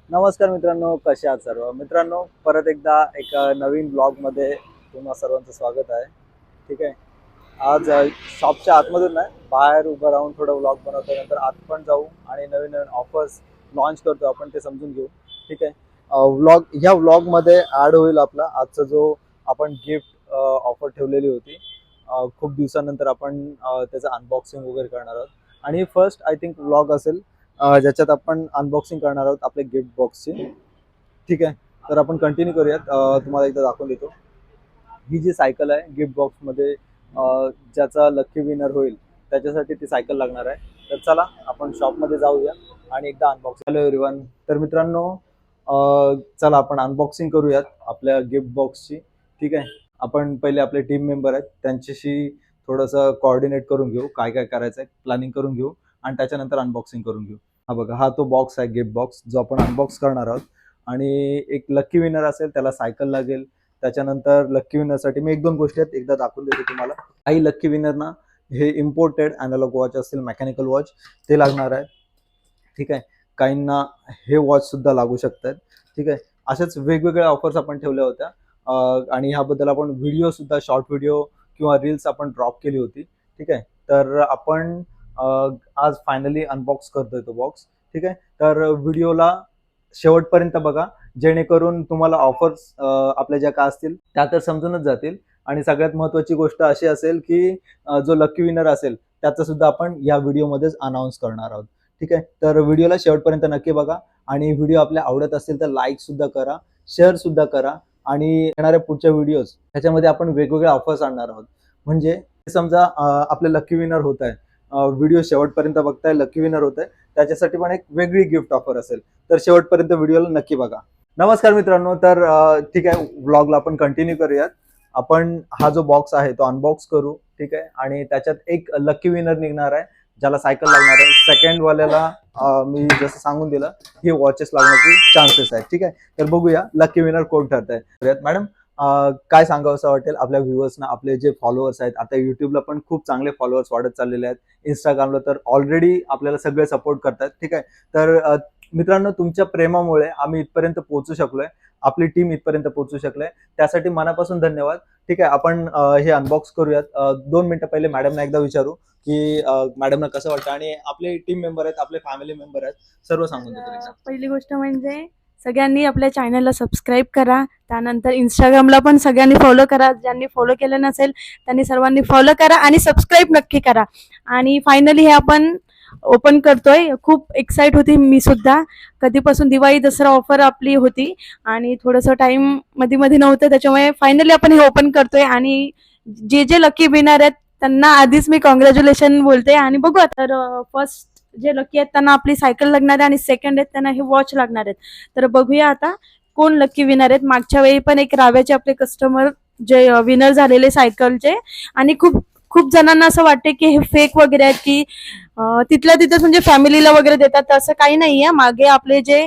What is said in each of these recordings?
नमस्कार मित्रांनो, कसे आहात सर्व मित्रांनो? परत एकदा एक नवीन ब्लॉगमध्ये तुम्हा सर्वांचं स्वागत आहे. ठीक आहे. आज शॉपच्या आतमधून नाही, बाहेर उभं राहून थोडं व्लॉग बनवतो. नंतर आत पण जाऊ आणि नवीन नवीन ऑफर्स लॉन्च करतो आपण, ते समजून घेऊ. ठीक आहे. ह्या व्लॉगमध्ये ॲड होईल आपला आजचा जो आपण गिफ्ट ऑफर ठेवलेली होती. खूप दिवसानंतर आपण त्याचं अनबॉक्सिंग वगैरे करणार आहोत. आणि फर्स्ट आय थिंक व्लॉग असेल ज्याच्यात आपण अनबॉक्सिंग करणार आहोत आपल्या गिफ्ट बॉक्सची. ठीक आहे. तर आपण कंटिन्यू करूयात. तुम्हाला एकदा दाखवून देतो. ही जी सायकल आहे गिफ्ट बॉक्समध्ये, ज्याचा लकी विनर होईल त्याच्यासाठी ती सायकल लागणार आहे. तर चला आपण शॉपमध्ये जाऊया आणि एकदा अनबॉक्सिंग. Hello everyone. तर मित्रांनो, चला आपण अनबॉक्सिंग करूयात आपल्या गिफ्ट बॉक्सची. ठीक आहे. आपण पहिले आपले टीम मेंबर आहेत त्यांच्याशी थोडंसं कोऑर्डिनेट करून घेऊ, काय काय करायचं आहे प्लॅनिंग करून घेऊ आणि त्याच्यानंतर अनबॉक्सिंग करून घेऊ. हा बघा, हा तो बॉक्स आहे गिफ्ट बॉक्स जो आपण अनबॉक्स करणार आहोत. आणि एक लकी विनर असेल त्याला सायकल लागेल. त्याच्यानंतर लकी विनरसाठी मी एक दोन गोष्टी आहेत एकदा दाखवून देतो तुम्हाला. काही लकी विनरना हे इम्पोर्टेड अॅनालॉग वॉच असतील, मेकॅनिकल वॉच, ते लागणार आहे. ठीक आहे. काहींना हे वॉच सुद्धा लागू शकतात. ठीक आहे. अशाच वेगवेगळ्या ऑफर्स आपण ठेवल्या होत्या. आणि ह्याबद्दल आपण व्हिडिओ सुद्धा, शॉर्ट व्हिडिओ किंवा रील्स आपण ड्रॉप केली होती. ठीक आहे. तर आपण आज फायनली अनबॉक्स करतोय तो बॉक्स. ठीक आहे. तर व्हिडिओला शेवटपर्यंत बघा, जेणेकरून तुम्हाला ऑफर्स आपल्या ज्या काय असतील त्या तर समजूनच जातील. आणि सगळ्यात महत्त्वाची गोष्ट अशी असेल की जो लकी विनर असेल त्याचं सुद्धा आपण या व्हिडिओमध्येच अनाऊन्स करणार आहोत. ठीक आहे. तर व्हिडिओला शेवटपर्यंत नक्की बघा. आणि व्हिडिओ आपल्या आवडत असेल तर लाईक सुद्धा करा, शेअर सुद्धा करा. आणि येणाऱ्या पुढच्या व्हिडिओज त्याच्यामध्ये आपण वेगवेगळ्या ऑफर्स आणणार आहोत. म्हणजे समजा आपले लकी विनर होत आहे, व्हिडिओ शेवटपर्यंत बघताय, लकी विनर होत आहे, त्याच्यासाठी पण एक वेगळी गिफ्ट ऑफर असेल. तर शेवटपर्यंत व्हिडिओला नक्की बघा. नमस्कार मित्रांनो. तर ठीक आहे, व्लॉगला आपण कंटिन्यू करूयात. आपण हा जो बॉक्स आहे तो अनबॉक्स करू. ठीक आहे. आणि त्याच्यात एक लकी विनर निघणार आहे ज्याला सायकल लागणार आहे. सेकंड वाल्याला मी जसं सांगून दिलं, हे वॉचेस लागण्याचे चान्सेस आहेत. ठीक आहे. तर बघूया लकी विनर कोण ठरत आहे. मॅडम, काय सांगावं असं वाटेल आपल्या व्ह्युअर्सना, आपले जे फॉलोअर्स आहेत, आता युट्यूबला पण खूप चांगले फॉलोअर्स वाढत चाललेले आहेत. इंस्टाग्रामला तर ऑलरेडी आपल्याला सगळे सपोर्ट करतात. ठीक आहे. तर मित्रांनो, तुमच्या प्रेमामुळे आम्ही इथपर्यंत पोहोचू शकलोय, आपली टीम इथपर्यंत पोहोचू शकलोय, त्यासाठी मनापासून धन्यवाद. ठीक आहे. आपण हे अनबॉक्स करूयात. 2 मिनिटं पहिले मॅडमना एकदा विचारू की मॅडमना कसं वाटतं, आणि आपले टीम मेंबर आहेत, आपले फॅमिली मेंबर आहेत, सर्व सांगून देतो एकदा. पहिली गोष्ट म्हणजे सगळ्यांनी आपल्या चॅनलला सबस्क्राईब करा. त्यानंतर इंस्टाग्रामला पण सगळ्यांनी फॉलो करा. ज्यांनी फॉलो केलं नसेल त्यांनी सर्वांनी फॉलो करा आणि सबस्क्राईब नक्की करा. आणि फायनली हे आपण ओपन करतोय. खूप एक्साइट होती मी सुद्धा. कधीपासून दिवाळी दसरा ऑफर आपली होती आणि थोडंसं टाइम मध्ये मध्ये नव्हतं, त्याच्यामुळे फायनली आपण हे ओपन करतोय. आणि जे जे लकी विनर आहेत त्यांना आधीच मी कॉंग्रॅच्युलेशन बोलते. आणि बघू आता, तर फर्स्ट जे लकी आहेत त्यांना आपली सायकल लागणार आहे आणि सेकंड आहेत त्यांना हे वॉच लागणार आहेत. तर बघूया आता कोण लकी विनर आहेत. मागच्या वेळी पण एक राव्याचे आपले कस्टमर जे विनर झालेले सायकलचे, आणि खूप खूप जणांना असं वाटते की हे फेक वगैरे आहेत, की तिथल्या तिथेच म्हणजे फॅमिलीला वगैरे देतात. तर असं काही नाहीये. मागे आपले जे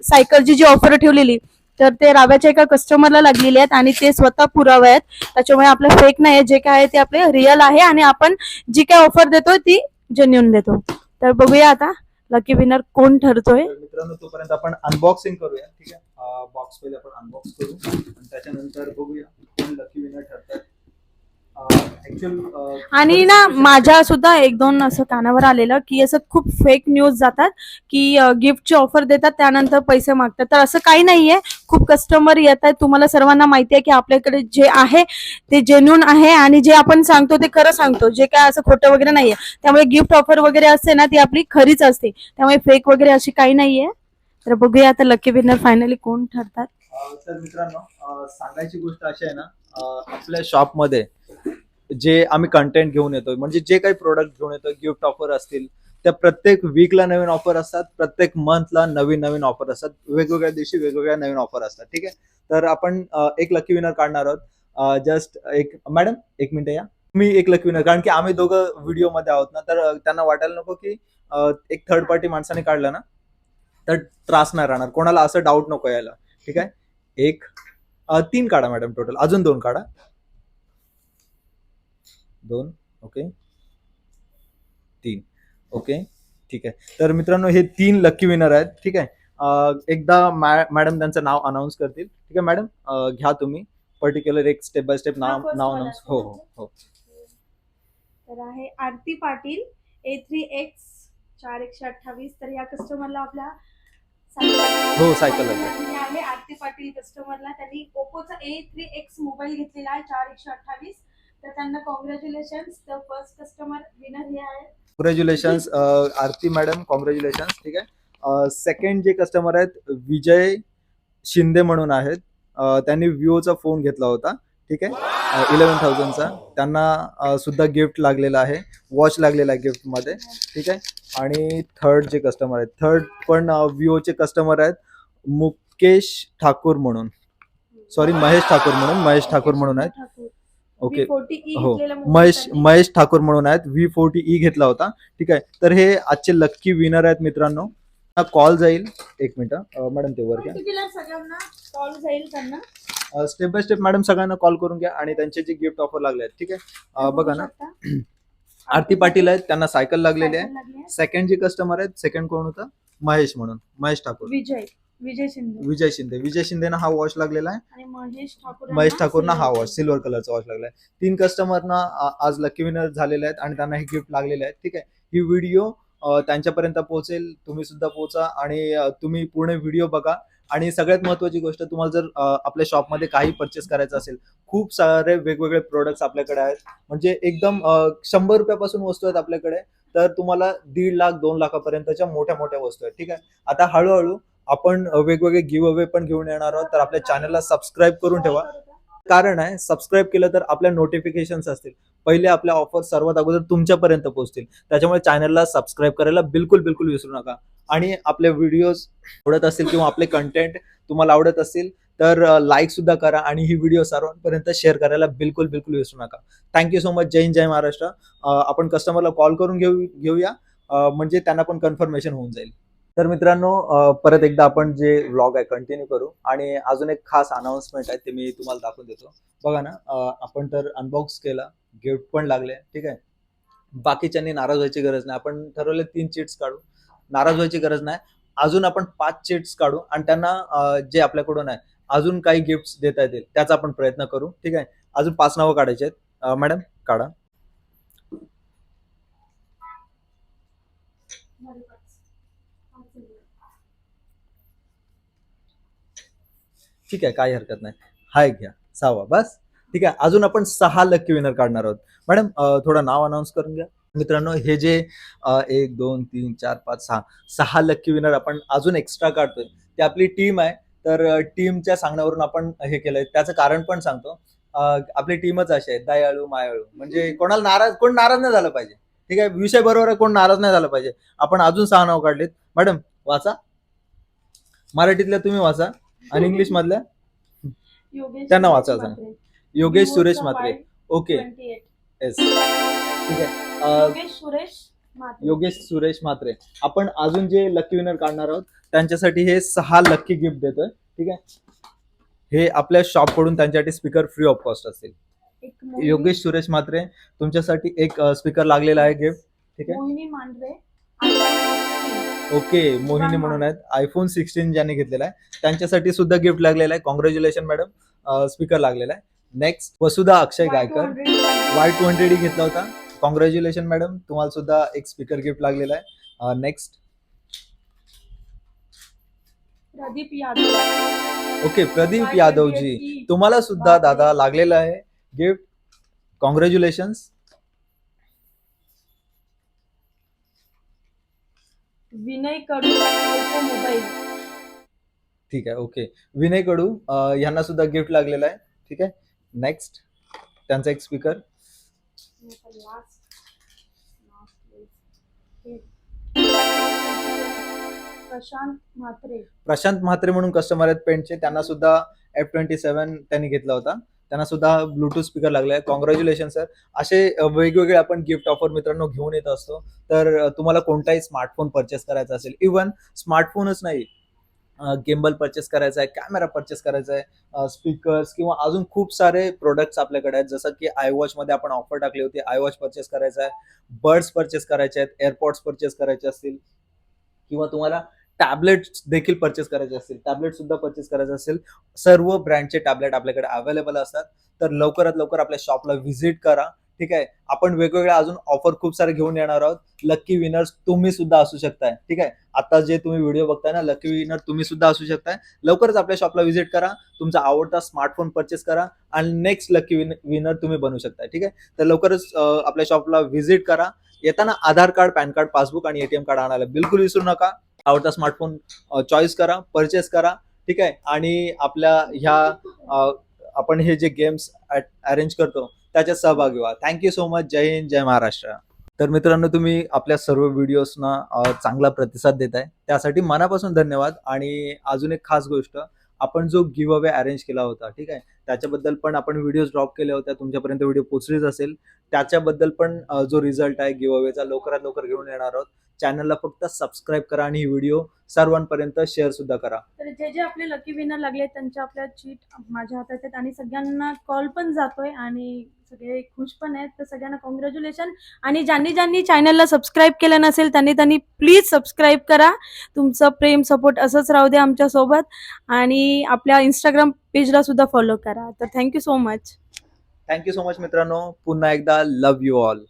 सायकलची जी ऑफर ठेवलेली, तर ते राव्याच्या एका कस्टमरला लागलेले आहेत आणि ते स्वतः पुरावे आहेत. त्याच्यामुळे आपलं फेक नाही आहे, जे काय आहे ते आपले रिअल आहे. आणि आपण जी काय ऑफर देतो ती जेन्युन देतो. तर बघूया आता लकी विनर कोण ठरतोय. तर मित्रांनो, तोपर्यंत आपण अनबॉक्सिंग करूया. ठीक आहे. बॉक्स पहिले आपण अनबॉक्स करू आणि त्याच्यानंतर बघूया कोण लकी विनर ठरतात. आणि ना माझ्या सुद्धा एक दोन असं कानावर आलेलं की असं खूप फेक न्यूज जातात की गिफ्टची ऑफर देतात त्यानंतर पैसे मागतात. तर असं काही नाहीये. खूप कस्टमर येत आहेत. तुम्हाला सर्वांना माहिती आहे की आपल्याकडे जे आहे ते जेन्युन आहे आणि जे आपण सांगतो ते खरं सांगतो. जे काय असं खोटं वगैरे नाहीये. त्यामुळे गिफ्ट ऑफर वगैरे असते ना ती आपली खरीच असते. त्यामुळे फेक वगैरे अशी काही नाहीये. तर बघूया आता लकी विनर फायनली कोण ठरतात. तर मित्रांनो, सांगायची गोष्ट अशी आहे ना, आपल्या शॉपमध्ये जे आम्ही कंटेंट घेऊन येतोय, म्हणजे जे काही प्रोडक्ट घेऊन येतोय, गिफ्ट ऑफर असतील, त्या प्रत्येक वीकला नवीन ऑफर असतात, प्रत्येक मंथला नवीन नवीन ऑफर असतात, वेगवेगळ्या दिवशी वेगवेगळ्या नवीन ऑफर असतात. ठीक आहे. तर आपण एक लकी विनर काढणार आहोत. जस्ट एक मॅडम, एक मिनिट या. मी एक लकी विनर, कारण की आम्ही दोघं व्हिडिओमध्ये आहोत ना, तर त्यांना वाटायला नको की एक थर्ड पार्टी माणसाने काढलं ना तर त्रास नाही राहणार, कोणाला असं डाऊट नको यायला. ठीक आहे. एक 3 काढा मॅडम, टोटल अजून 2 काढा. 2. ओके. 3. ओके. ठीक आहे. तर मित्रांनो, हे 3 लकी विनर आहेत. ठीक आहे. एकदा मॅडम त्यांचं नाव अनाऊन्स करतील. ठीक आहे मॅडम, घ्या तुम्ही पर्टिक्युलर एक स्टेप बाय स्टेप हा, नाव first नाव वाला अनाऊन्स. असेल हो ना हो तो? हो. तर आहे आरती पाटील A3X 4128. तर या कस्टमरला आपल्या हो, सायकल आहे. मी आहे आरती पाटील कस्टमरला. त्यांनी ओप्पोचा A3X मोबाईल घेतलेला आहे 4128. तर त्यांना congratulation. The first customer winner हे आहे. कॉंग्रॅच्युलेशन्स आरती मॅडम, कॉंग्रॅच्युलेशन्स. ठीक आहे. सेकंड जे कस्टमर आहेत विजय शिंदे म्हणून आहेत. त्यांनी विवोचा फोन घेतला होता. ठीक आहे, 11,000चा. त्यांना सुद्धा गिफ्ट लागलेला आहे, वॉच लागलेला आहे गिफ्टमध्ये. ठीक आहे. आणि थर्ड जे कस्टमर आहेत, थर्ड पण विवोचे कस्टमर आहेत, मुकेश ठाकूर म्हणून, सॉरी महेश ठाकूर म्हणून आहेत. ओके. V40e हो, घेतलेला मोबाईल त्यांनी. महेश ठाकूर म्हणून आहेत. V40e घेतला होता. ठीक आहे. तर हे आजचे लक्की विनर आहेत मित्रांनो. कॉल जाईल, एक मिनिट मॅडम ते वर घ्या. Particular सगळ्यांना कॉल जाईल त्यांना. स्टेप बाय स्टेप मॅडम सगळ्यांना कॉल करून घ्या आणि त्यांचे जे गिफ्ट ऑफर लागले आहेत. ठीक आहे. बघा ना, आरती पाटील आहेत, त्यांना सायकल लागलेली आहे. सायकल लागली आहे. सेकंड जे कस्टमर आहेत, सेकंड कोण होतं, महेश ठाकूर. विजय शिंदे विजय शिंदेना हा वॉच लागलेला आहे. आणि महेश ठाकूरना हा वॉच सिल्वर कलरचा वॉच लागलाय. 3 कस्टमरना आज लकी विनर झालेले आहेत आणि त्यांना हे गिफ्ट लागलेले आहेत. ठीक आहे. ही व्हिडिओ त्यांच्यापर्यंत पोहोचेल, तुम्ही सुद्धा पोहोचा आणि तुम्ही पूर्ण व्हिडिओ बघा. आणि सगळ्यात महत्त्वाची गोष्ट, तुम्हाला जर आपल्या शॉपमध्ये काही परचेस करायचं असेल, खूप सारे वेगवेगळे प्रोडक्ट्स आपल्याकडे आहेत. म्हणजे एकदम 100 रुपयापासून वस्तू आहेत आपल्याकडे, तर तुम्हाला 1.5 लाख 2 लाखापर्यंतच्या मोठ्या मोठ्या वस्तू आहेत. ठीक आहे. आता हळूहळू आपण वेगवेगळे गिव्ह अवे पण घेऊन येणार आहोत. तर आपल्या चॅनलला सबस्क्राईब करून ठेवा. कारण आहे, सबस्क्राईब केलं तर आपल्या नोटिफिकेशन्स असतील, पहिले आपल्या ऑफर सर्वात अगोदर तुमच्यापर्यंत पोहोचतील. त्याच्यामुळे चॅनलला सबस्क्राईब करायला बिलकुल विसरू नका. आणि आपले व्हिडिओज आवडत असतील किंवा आपले कंटेंट तुम्हाला आवडत असतील तर लाईक सुद्धा करा आणि ही व्हिडिओ सर्वांपर्यंत शेअर करायला बिलकुल विसरू नका. Thank you so much. जय हिंद, जय महाराष्ट्र. आपण कस्टमरला कॉल करून घेऊया, म्हणजे त्यांना पण कन्फर्मेशन होऊन जाईल. तर मित्रांनो, परत एकदा आपण जे व्लॉग आहे कंटिन्यू करू आणि अजून एक खास अनाउन्समेंट आहे, ते मी तुम्हाला दाखवून देतो. बघा ना, आपण तर अनबॉक्स केला, गिफ्ट पण लागले. ठीक आहे. बाकीच्यांनी नाराज व्हायची गरज नाही. आपण ठरवले 3 चिट्स काढू, नाराज व्हायची गरज नाही. अजून आपण 5 चिट्स काढू आणि त्यांना जे आपल्याकडून आहे अजून काही गिफ्ट देता येतील त्याचा आपण प्रयत्न करू. ठीक आहे. अजून 5 नावं काढायची आहेत. मॅडम काढा. ठीक आहे, काही हरकत नाही. हा एक घ्या, 6वा बस. ठीक आहे. अजून आपण 6 लकी विनर काढणार आहोत. मॅडम थोडं नाव अनाऊन्स करून घ्या. मित्रांनो, हे जे 1 2 3 4 5 6 लकी विनर आपण अजून एक्स्ट्रा काढतोय, ती आपली टीम आहे. तर टीमच्या सांगण्यावरून आपण हे केलंय. त्याचं कारण पण सांगतो. आपली टीमच अशी आहे, दयाळू मायाळू, म्हणजे कोण नाराज नाही झालं पाहिजे. ठीक आहे. विषय बरोबर आहे, कोण नाराज नाही झालं पाहिजे. आपण अजून 6 नाव काढलेत. मॅडम वाचा, मराठीतल्या तुम्ही वाचा आणि इंग्लिश मधल्या त्यांना वाचायचं. योगेश सुरेश म्हात्रे. ओके. येस. ठीक आहे. योगेश सुरेश म्हात्रे. आपण अजून जे लकी विनर काढणार आहोत त्यांच्यासाठी हे 6 लकी गिफ्ट देतोय. ठीक आहे. हे आपल्या शॉप कडून त्यांच्यासाठी स्पीकर फ्री ऑफ कॉस्ट असतील. योगेश सुरेश म्हात्रे, तुमच्यासाठी एक स्पीकर लागलेला आहे गिफ्ट. ठीक आहे. मोहिनी मांढरे. ओके, मोहिनी म्हणून आहेत, आयफोन 16 ज्यांनी घेतलेला आहे त्यांच्यासाठी सुद्धा गिफ्ट लागलेला आहे. कॉंग्रॅच्युलेशन मॅडम, स्पीकर लागलेला आहे. नेक्स्ट वसुधा अक्षय गायकर, Y20 घेतला होता. कॉंग्रॅच्युलेशन मॅडम, तुम्हाला सुद्धा एक स्पीकर गिफ्ट लागलेला आहे. नेक्स्ट प्रदीप यादव. ओके, प्रदीप यादवजी, तुम्हाला सुद्धा दादा लागलेला आहे गिफ्ट. कॉंग्रॅच्युलेशन्स. विनय कडू ओप्पो मोबाईल. ठीक आहे. ओके, विनय कडू यांना सुद्धा गिफ्ट लागलेला आहे. ठीक आहे. नेक्स्ट त्यांचा एक स्पीकर. प्रशांत म्हात्रे म्हणून कस्टमर आहेत पेंटचे, त्यांना सुद्धा F27 त्यांनी घेतला होता. त्यांना सुद्धा ब्लूटूथ स्पीकर लागलाय. Congratulation sir. असे वेगवेगळे आपण गिफ्ट ऑफर मित्रांनो घेऊन येत असतो. तर तुम्हाला कोणताही स्मार्टफोन परचेस करायचा असेल, इव्हन स्मार्टफोनच नाही, गिम्बल परचेस करायचा आहे, कॅमेरा परचेस करायचा आहे, स्पीकर्स किंवा अजून खूप सारे प्रोडक्ट्स आपल्याकडे आहेत. जसं की iWatch मध्ये आपण ऑफर टाकली होती, iWatch परचेस करायचा आहे, बर्ड्स परचेस करायचे आहेत, एअरपॉड्स परचेस करायचे असतील किंवा तुम्हाला टॅबलेट देखील परचेस करायचे असतील, टॅबलेट सुद्धा परचेस करायचे असेल, सर्व ब्रँडचे टॅबलेट आपल्याकडे अवेलेबल असतात. तर लवकरात लवकर आपल्या शॉपला व्हिजिट करा. ठीक आहे. आपण वेगवेगळ्या अजून ऑफर खूप सारे घेऊन येणार आहोत. लकी विनर्स तुम्ही सुद्धा असू शकताय. ठीक आहे. आता जे तुम्ही व्हिडिओ बघताय ना, लकी विनर तुम्ही सुद्धा असू शकताय. लवकरच आपल्या शॉपला व्हिजिट करा, तुमचा आवडता स्मार्टफोन परचेस करा आणि नेक्स्ट लकी विनर तुम्ही बनू शकताय. ठीक आहे. तर लवकरच आपल्या शॉपला व्हिजिट करा. येताना आधार कार्ड, पॅन कार्ड, पासबुक आणि एटीएम कार्ड आणायला बिलकुल विसरू नका. आवडता स्मार्टफोन चॉईस करा, परचेस करा. ठीक आहे. आणि आपल्या ह्या आपण हे जे गेम्स अरेंज करतो त्याच्यात सहभागी व्हा. Thank you so much. जय हिंद, जय महाराष्ट्र. तर मित्रांनो, तुम्ही आपल्या सर्व व्हिडिओजना चांगला प्रतिसाद देताय, त्यासाठी मनापासून धन्यवाद. आणि अजून एक खास गोष्ट, आपण जो गिव्ह अवे अरेंज केला होता, ठीक आहे, त्याच्याबद्दल पण आपण व्हिडिओज ड्रॉप केले होते, तुमच्यापर्यंत व्हिडिओ पोहोचलीच असेल. त्याच्याबद्दल पण जो रिझल्ट आहे गिव्ह अवेचा लवकरात लवकर घेऊन येणार आहोत. चॅनलला फक्त सबस्क्राईब करा आणि ही व्हिडिओ सर्वांपर्यंत शेअर सुद्धा करा. तर जे जे आपले लकी विनर लागले त्यांच्या आपल्या चीट माझ्या हातात आहेत आणि सगळ्यांना कॉल पण जातोय आणि सगळे खुश पण आहेत. तर सगळ्यांना कॉंग्रॅच्युलेशन. आणि ज्यांनी ज्यांनी चॅनलला सबस्क्राईब केलं नसेल त्यांनी त्यांनी प्लीज सबस्क्राईब करा. तुमचं प्रेम सपोर्ट असंच राहू दे आमच्यासोबत. आणि आपल्या इंस्टाग्राम पेजला सुद्धा फॉलो करा. तर thank you so much. Thank you so much मित्रांनो. पुन्हा एकदा लव्ह यू ऑल.